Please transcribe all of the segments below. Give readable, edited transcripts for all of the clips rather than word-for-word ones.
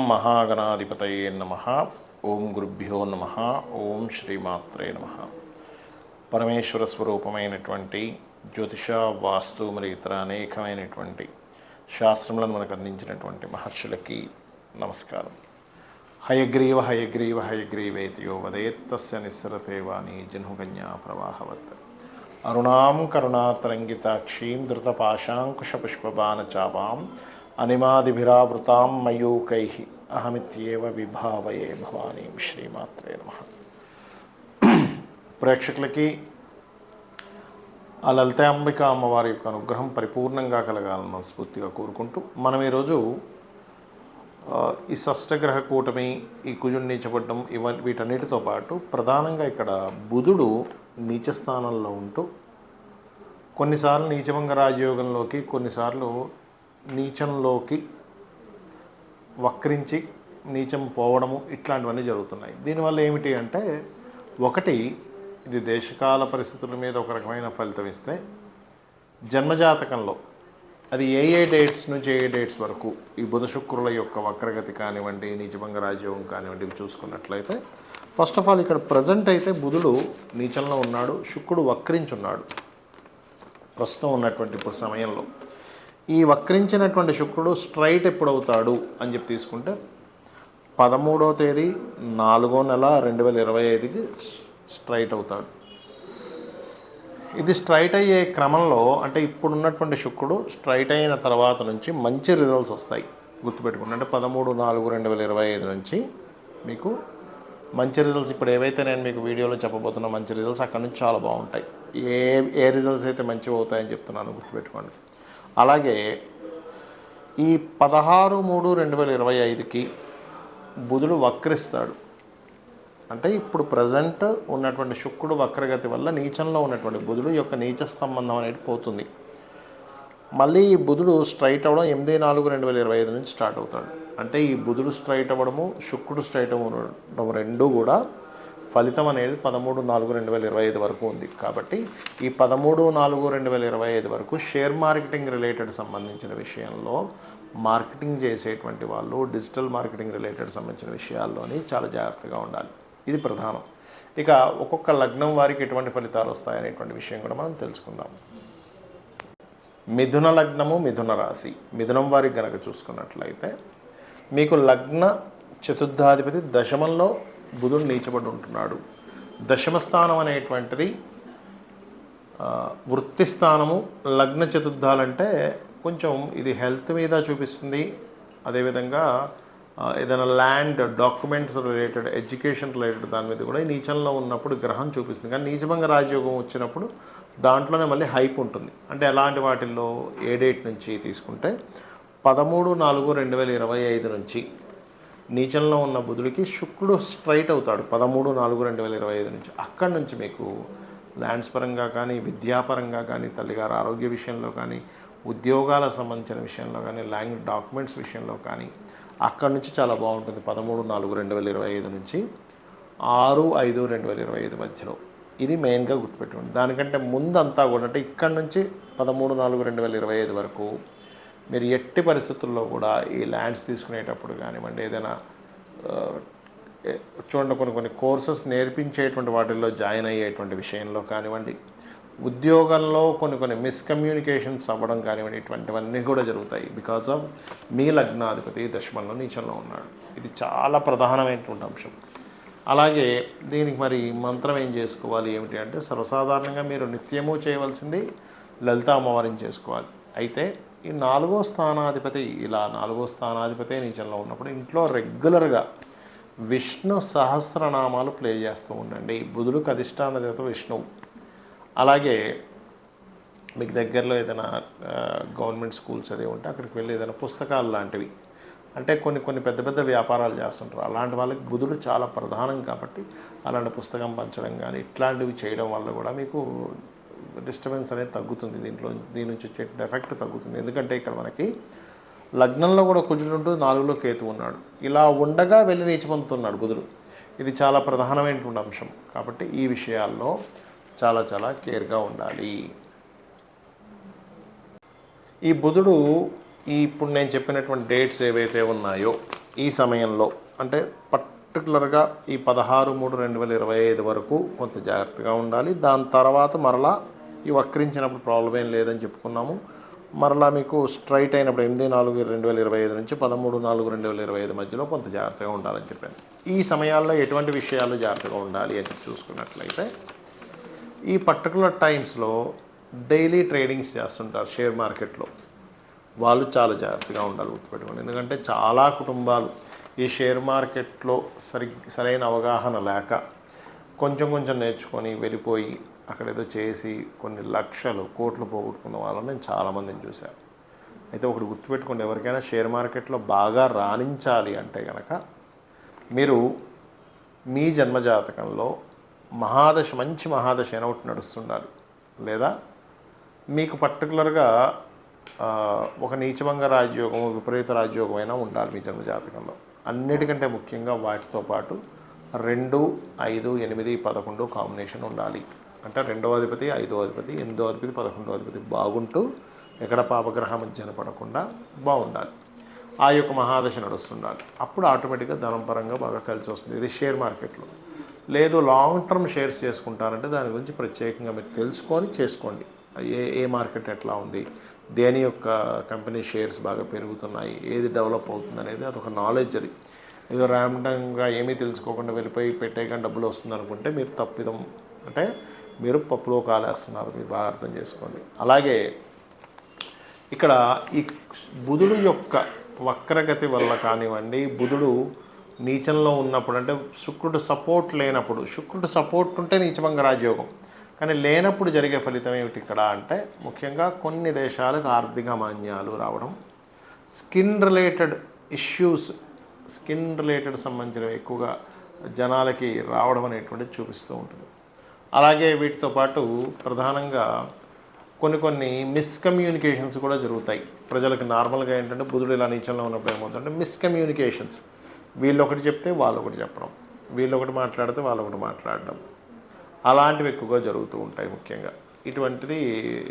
మహాగణాధిపతయే నమః. ఓం గురుభ్యో నమః. ఓం శ్రీమాత్రే నమః. పరమేశ్వర స్వరూపమైనటువంటి జ్యోతిష, వాస్తు మరియు ఇతర అనేకమైనటువంటి శాస్త్రములను మనకు అందించినటువంటి మహర్షులకి నమస్కారం. హయగ్రీవ హయగ్రీవ హయగ్రీవేతి యో వదేత్ తస్య నిస్సరసేవాని జహ్నుకన్యా ప్రవాహవత్. అరుణాం కరుణాతరంగితాక్షీం ధృతపాశాంకుశపుష్పబాణచాపాం అనిమాదిభిరావృతాం మయూకైః అహమిత్యేవ విభావయే భవానీం. శ్రీమాత్రే నమః. ప్రేక్షకులకి ఆ లలిత అంబిక అమ్మవారి యొక్క అనుగ్రహం పరిపూర్ణంగా కలగాలని మనస్ఫూర్తిగా కోరుకుంటూ, మనం ఈరోజు ఈ షష్టగ్రహ కూటమి, ఈ కుజుడు నీచపడ్డం, వీటన్నిటితో పాటు ప్రధానంగా ఇక్కడ బుధుడు నీచస్థానంలో ఉంటూ కొన్నిసార్లు నీచభంగ రాజయోగంలోకి, కొన్నిసార్లు నీచంలోకి వక్రించి నీచం పోవడము, ఇట్లాంటివన్నీ జరుగుతున్నాయి. దీనివల్ల ఏమిటి అంటే, ఒకటి, ఇది దేశకాల పరిస్థితుల మీద ఒక రకమైన ఫలితం ఇస్తే, జన్మజాతకంలో అది ఏ డేట్స్ నుంచి ఏ డేట్స్ వరకు ఈ బుధ శుక్రుల యొక్క వక్రగతి కానివ్వండి, నీచభంగ రాజయోగం కానివ్వండి, ఇవి చూసుకున్నట్లయితే, ఫస్ట్ ఆఫ్ ఆల్ ఇక్కడ ప్రజెంట్ అయితే బుధుడు నీచంలో ఉన్నాడు, శుక్రుడు వక్రించున్నాడు ప్రస్తుతం ఉన్నటువంటి ఇప్పుడు సమయంలో. ఈ వక్రించినటువంటి శుక్రుడు స్ట్రైట్ ఎప్పుడు అవుతాడు అని చెప్పి తీసుకుంటే 13వ తేదీ 4వ నెల 2025కి స్ట్రైట్ అవుతాడు. ఇది స్ట్రైట్ అయ్యే క్రమంలో, అంటే ఇప్పుడు ఉన్నటువంటి శుక్రుడు స్ట్రైట్ అయిన తర్వాత నుంచి మంచి రిజల్ట్స్ వస్తాయి. గుర్తుపెట్టుకోండి, అంటే 13/4/2025 నుంచి మీకు మంచి రిజల్ట్స్, ఇప్పుడు ఏవైతే నేను మీకు వీడియోలో చెప్పబోతున్న మంచి రిజల్ట్స్ అక్కడ నుంచి చాలా బాగుంటాయి. ఏ రిజల్ట్స్ అయితే మంచివి అవుతాయని చెప్తున్నాను, గుర్తుపెట్టుకోండి. అలాగే ఈ 16/3/2025కి బుధుడు వక్రిస్తాడు. అంటే ఇప్పుడు ప్రజెంట్ ఉన్నటువంటి శుక్రుడు వక్రగతి వల్ల నీచంలో ఉన్నటువంటి బుధుడు యొక్క నీచ సంబంధం అనేది పోతుంది. మళ్ళీ ఈ బుధుడు స్ట్రైట్ అవ్వడం 8/4/2025 నుంచి స్టార్ట్ అవుతాడు. అంటే ఈ బుధుడు స్ట్రైట్ అవ్వడము, శుక్రుడు స్ట్రైట్ అవ్వడం రెండూ కూడా ఫలితం అనేది 13/4/2025 వరకు ఉంది. కాబట్టి ఈ 13/4/2025 వరకు షేర్ మార్కెటింగ్ రిలేటెడ్ సంబంధించిన విషయంలో, మార్కెటింగ్ చేసేటువంటి వాళ్ళు డిజిటల్ మార్కెటింగ్ రిలేటెడ్ సంబంధించిన విషయాల్లోని చాలా జాగ్రత్తగా ఉండాలి. ఇది ప్రధానం. ఇక ఒక్కొక్క లగ్నం వారికి ఎటువంటి ఫలితాలు వస్తాయనేటువంటి విషయం కూడా మనం తెలుసుకుందాం. మిథున లగ్నము, మిథున రాశి, మిథునం వారికి గనక చూసుకున్నట్లయితే, మీకు లగ్న చతుర్థాధిపతి దశమంలో బుధుడు నీచబడి ఉంటున్నాడు. దశమ స్థానం అనేటువంటిది వృత్తి స్థానము. లగ్న చతుర్థాలంటే కొంచెం ఇది హెల్త్ మీద చూపిస్తుంది. అదేవిధంగా ఏదైనా land, documents related, education related దాని మీద కూడా ఈ నీచంలో ఉన్నప్పుడు గ్రహం చూపిస్తుంది. కానీ నీచభంగ రాజయోగం వచ్చినప్పుడు దాంట్లోనే మళ్ళీ హైప్ ఉంటుంది. అంటే ఎలాంటి వాటిల్లో ఏ డేట్ నుంచి తీసుకుంటే 13/4/2025 నుంచి నీచంలో ఉన్న బుధుడికి శుక్రుడు స్ట్రైట్ అవుతాడు 13/4/2025 నుంచి. అక్కడి నుంచి మీకు ల్యాండ్స్ పరంగా కానీ, విద్యాపరంగా కానీ, తల్లిగారు ఆరోగ్య విషయంలో కానీ, ఉద్యోగాలకు సంబంధించిన విషయంలో కానీ, ల్యాండ్ డాక్యుమెంట్స్ విషయంలో కానీ అక్కడి నుంచి చాలా బాగుంటుంది. 13/4/2025 నుంచి 6/5/2025 మధ్యలో. ఇది మెయిన్గా గుర్తుపెట్టుకోండి. దానికంటే ముందంతా కూడా, అంటే ఇక్కడ నుంచి 13/4/2025 వరకు మీరు ఎట్టి పరిస్థితుల్లో కూడా ఈ ల్యాండ్స్ తీసుకునేటప్పుడు కానివ్వండి, ఏదైనా చూడండి, కొన్ని కోర్సెస్ నేర్పించేటువంటి వాటిల్లో జాయిన్ అయ్యేటువంటి విషయంలో కానివ్వండి, ఉద్యోగంలో కొన్ని మిస్కమ్యూనికేషన్స్ అవ్వడం కానివ్వండి, ఇటువంటివన్నీ కూడా జరుగుతాయి. బికాజ్ ఆఫ్ మీ లగ్నాధిపతి దశమంలో నీచంలో ఉన్నాడు. ఇది చాలా ప్రధానమైనటువంటి అంశం. అలాగే దీనికి మరి మంత్రం ఏం చేసుకోవాలి ఏమిటి అంటే, సర్వసాధారణంగా మీరు నిత్యము చేయవలసింది లలిత అమ్మవారిని చేసుకోవాలి. అయితే ఈ 4వ స్థానాధిపతి, ఇలా 4వ స్థానాధిపతి నీచంలో ఉన్నప్పుడు ఇంట్లో రెగ్యులర్గా విష్ణు సహస్రనామాలు ప్లే చేస్తూ ఉండండి. బుధుడికి అధిష్టాన దేవత విష్ణువు. అలాగే మీకు దగ్గరలో ఏదైనా గవర్నమెంట్ స్కూల్స్ అదే ఉంటే అక్కడికి వెళ్ళి ఏదైనా పుస్తకాలు లాంటివి, అంటే కొన్ని పెద్ద వ్యాపారాలు చేస్తుంటారు, అలాంటి వాళ్ళకి బుధుడు చాలా ప్రధానం. కాబట్టి అలాంటి పుస్తకం పంచడం కానీ ఇట్లాంటివి చేయడం వల్ల కూడా మీకు డిస్టర్బెన్స్ అనేది తగ్గుతుంది. దీని నుంచి వచ్చే ఎఫెక్ట్ తగ్గుతుంది. ఎందుకంటే ఇక్కడ మనకి లగ్నంలో కూడా కుజుడు ఉంటూ 4లో కేతు ఉన్నాడు. ఇలా ఉండగా వెళ్ళి నీచపొందుతున్నాడు బుధుడు. ఇది చాలా ప్రధానమైనటువంటి అంశం. కాబట్టి ఈ విషయాల్లో చాలా కేర్గా ఉండాలి. ఈ బుధుడు ఇప్పుడు నేను చెప్పినటువంటి డేట్స్ ఏవైతే ఉన్నాయో ఈ సమయంలో అంటే పర్టికులర్గా ఈ 16/3/2025 వరకు కొంత జాగ్రత్తగా ఉండాలి. దాని తర్వాత మరలా ఈ వక్రించినప్పుడు ప్రాబ్లం ఏం లేదని చెప్పుకున్నాము. మరలా మీకు స్ట్రైట్ అయినప్పుడు 8/4/2025 నుంచి 13/4/2025 మధ్యలో కొంత జాగ్రత్తగా ఉండాలని చెప్పాను. ఈ సమయాల్లో ఎటువంటి విషయాలు జాగ్రత్తగా ఉండాలి అని చూసుకున్నట్లయితే ఈ పర్టికులర్ టైమ్స్లో డైలీ ట్రేడింగ్స్ చేస్తుంటారు షేర్ మార్కెట్లో. వాళ్ళు చాలా జాగ్రత్తగా ఉండాలి, గుర్తుపెట్టుకోండి. ఎందుకంటే చాలా కుటుంబాలు ఈ షేర్ మార్కెట్లో సరైన అవగాహన లేక కొంచెం కొంచెం నేర్చుకొని వెళ్ళిపోయి అక్కడ ఏదో చేసి కొన్ని లక్షలు కోట్లు పోగొట్టుకున్న వాళ్ళని నేను చాలామందిని చూశాను. అయితే ఒకటి గుర్తుపెట్టుకోండి, ఎవరికైనా షేర్ మార్కెట్లో బాగా రాణించాలి అంటే కనుక మీరు మీ జన్మజాతకంలో మంచి మహాదశ అయినా ఒకటి నడుస్తుండాలి, లేదా మీకు పర్టికులర్గా ఒక నీచభంగ రాజయోగం, విపరీత రాజయోగం అయినా ఉండాలి మీ జన్మజాతకంలో. అన్నిటికంటే ముఖ్యంగా వాటితో పాటు 2, 5, 8, 11 కాంబినేషన్ ఉండాలి. అంటే 2వ అధిపతి, 5వ అధిపతి, 8వ అధిపతి, 11వ అధిపతి బాగుంటూ ఎక్కడ పాపగ్రహ మధ్యన పడకుండా బాగుండాలి. ఆ యొక్క మహాదశ నడుస్తుండాలి. అప్పుడు ఆటోమేటిక్గా ధనం పరంగా బాగా కలిసి వస్తుంది. ఇది షేర్ మార్కెట్లో. లేదు లాంగ్ టర్మ్ షేర్స్ చేసుకుంటారంటే దాని గురించి ప్రత్యేకంగా మీరు తెలుసుకొని చేసుకోండి. ఏ మార్కెట్ ఎట్లా ఉంది, దేని యొక్క కంపెనీ షేర్స్ బాగా పెరుగుతున్నాయి, ఏది డెవలప్ అవుతుంది అనేది అదొక నాలెడ్జ్. అది ఏదో ర్యాండమ్గా ఏమీ తెలుసుకోకుండా వెళ్ళిపోయి పెట్టేయగానే డబ్బులు వస్తుంది అనుకుంటే మీరు తప్పిదం, అంటే మీరు పప్పులో కాలేస్తున్నారు. మీరు బాగా అర్థం చేసుకోండి. అలాగే ఇక్కడ ఈ బుధుడు యొక్క వక్రగతి వల్ల కానివ్వండి, బుధుడు నీచంలో ఉన్నప్పుడు అంటే శుక్రుడు సపోర్ట్ లేనప్పుడు, శుక్రుడు సపోర్ట్ ఉంటే నీచభంగ రాజయోగం, కానీ లేనప్పుడు జరిగే ఫలితం ఏమిటి ఇక్కడ అంటే ముఖ్యంగా కొన్ని దేశాలకు ఆర్థిక మాన్యాలు రావడం, skin related issues, skin related సంబంధించినవి ఎక్కువగా జనాలకి రావడం అనేటువంటిది చూపిస్తూ ఉంటుంది. అలాగే వీటితో పాటు ప్రధానంగా కొన్ని మిస్కమ్యూనికేషన్స్ కూడా జరుగుతాయి ప్రజలకు. నార్మల్గా ఏంటంటే బుధుడు ఇలా నీచంలో ఉన్నప్పుడు ఏమవుతుందంటే మిస్కమ్యూనికేషన్స్, వీళ్ళు ఒకటి చెప్తే వాళ్ళు ఒకటి చెప్పడం, వీళ్ళు ఒకటి మాట్లాడితే వాళ్ళు ఒకటి మాట్లాడడం, అలాంటివి ఎక్కువగా జరుగుతూ ఉంటాయి. ముఖ్యంగా ఇటువంటిది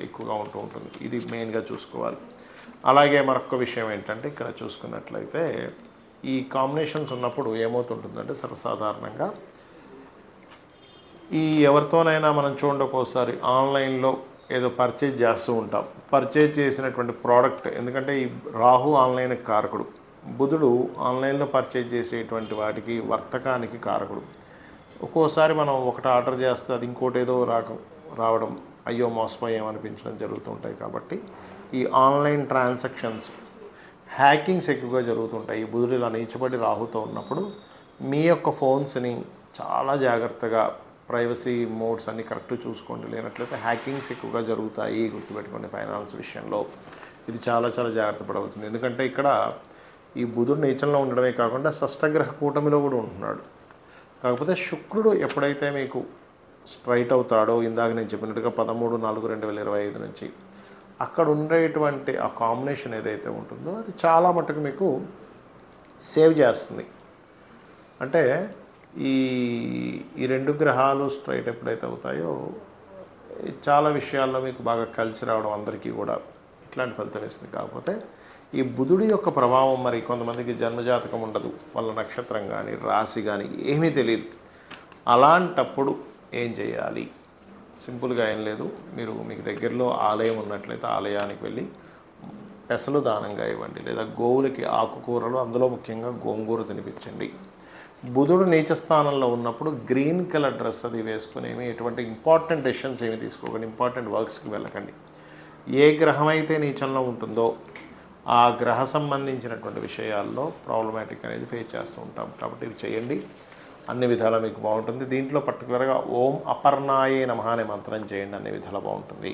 ఎక్కువగా ఉంటూ ఉంటుంది. ఇది మెయిన్గా చూసుకోవాలి. అలాగే మరొక విషయం ఏంటంటే ఇక్కడ చూసుకున్నట్లయితే ఈ కాంబినేషన్స్ ఉన్నప్పుడు ఏమవుతుంటుందంటే సర్వసాధారణంగా ఈ ఎవరితోనైనా మనం చూడండి, ఒక్కోసారి ఆన్లైన్లో ఏదో పర్చేజ్ చేస్తూ ఉంటాం. పర్చేజ్ చేసినటువంటి ప్రోడక్ట్, ఎందుకంటే ఈ రాహు ఆన్లైన్ కారకుడు, బుధుడు ఆన్లైన్లో పర్చేజ్ చేసేటువంటి వాటికి వర్తకానికి కారకుడు. ఒక్కోసారి మనం ఒకటి ఆర్డర్ చేస్తే అది ఇంకోటి ఏదో రావడం, అయ్యో మోసపోయామనిపించడం జరుగుతూ ఉంటాయి. కాబట్టి ఈ ఆన్లైన్ ట్రాన్సాక్షన్స్, హ్యాకింగ్స్ ఎక్కువగా జరుగుతుంటాయి. ఈ బుధుడు ఇలా నీచబడి రాహుతో ఉన్నప్పుడు మీ యొక్క ఫోన్స్ని చాలా జాగ్రత్తగా ప్రైవసీ మోడ్స్ అన్ని కరెక్ట్ చూసుకోండి. లేనట్లయితే హ్యాకింగ్స్ ఎక్కువగా జరుగుతాయి, గుర్తుపెట్టుకోండి. ఫైనాన్స్ విషయంలో ఇది చాలా చాలా జాగ్రత్త పడవలసింది. ఎందుకంటే ఇక్కడ ఈ బుధుడు నీచంలో ఉండడమే కాకుండా షష్టగ్రహ కూటమిలో కూడా ఉంటున్నాడు. కాకపోతే శుక్రుడు ఎప్పుడైతే మీకు స్ట్రైట్ అవుతాడో, ఇందాక నేను చెప్పినట్టుగా 13/4/2025 నుంచి అక్కడ ఉండేటువంటి ఆ కాంబినేషన్ ఏదైతే ఉంటుందో అది చాలా మటుకు మీకు సేవ్ చేస్తుంది. అంటే ఈ 2 గ్రహాలు స్ట్రైట్ ఎప్పుడైతే అవుతాయో చాలా విషయాల్లో మీకు బాగా కలిసి రావడం అందరికీ కూడా ఇట్లాంటి ఫలితం ఇస్తుంది. కాకపోతే ఈ బుధుడి యొక్క ప్రభావం మరి కొంతమందికి జన్మజాతకం ఉండదు, వాళ్ళ నక్షత్రం కానీ రాశి కానీ ఏమీ తెలియదు. అలాంటప్పుడు ఏం చేయాలి? సింపుల్గా ఏం లేదు, మీకు దగ్గరలో ఆలయం ఉన్నట్లయితే ఆలయానికి వెళ్ళి పెసలు దానంగా ఇవ్వండి, లేదా గోవులకి ఆకుకూరలు, అందులో ముఖ్యంగా గోంగూర తినిపించండి. బుధుడు నీచ స్థానంలో ఉన్నప్పుడు గ్రీన్ కలర్ డ్రెస్ అది వేసుకుని ఎటువంటి ఇంపార్టెంట్ డెసిషన్స్ ఏమి తీసుకోకండి, ఇంపార్టెంట్ వర్క్స్కి వెళ్ళకండి. ఏ గ్రహం అయితే నీచంలో ఉంటుందో ఆ గ్రహ సంబంధించినటువంటి విషయాల్లో ప్రాబ్లమాటిక్ అనేది ఫేస్ చేస్తూ ఉంటాం. కాబట్టి ఇవి చేయండి, అన్ని విధాలా మీకు బాగుంటుంది. దీంట్లో పర్టికులర్గా ఓం అపర్ణాయే నమః అనే మంత్రం చేయండి, అన్ని విధాలా బాగుంటుంది.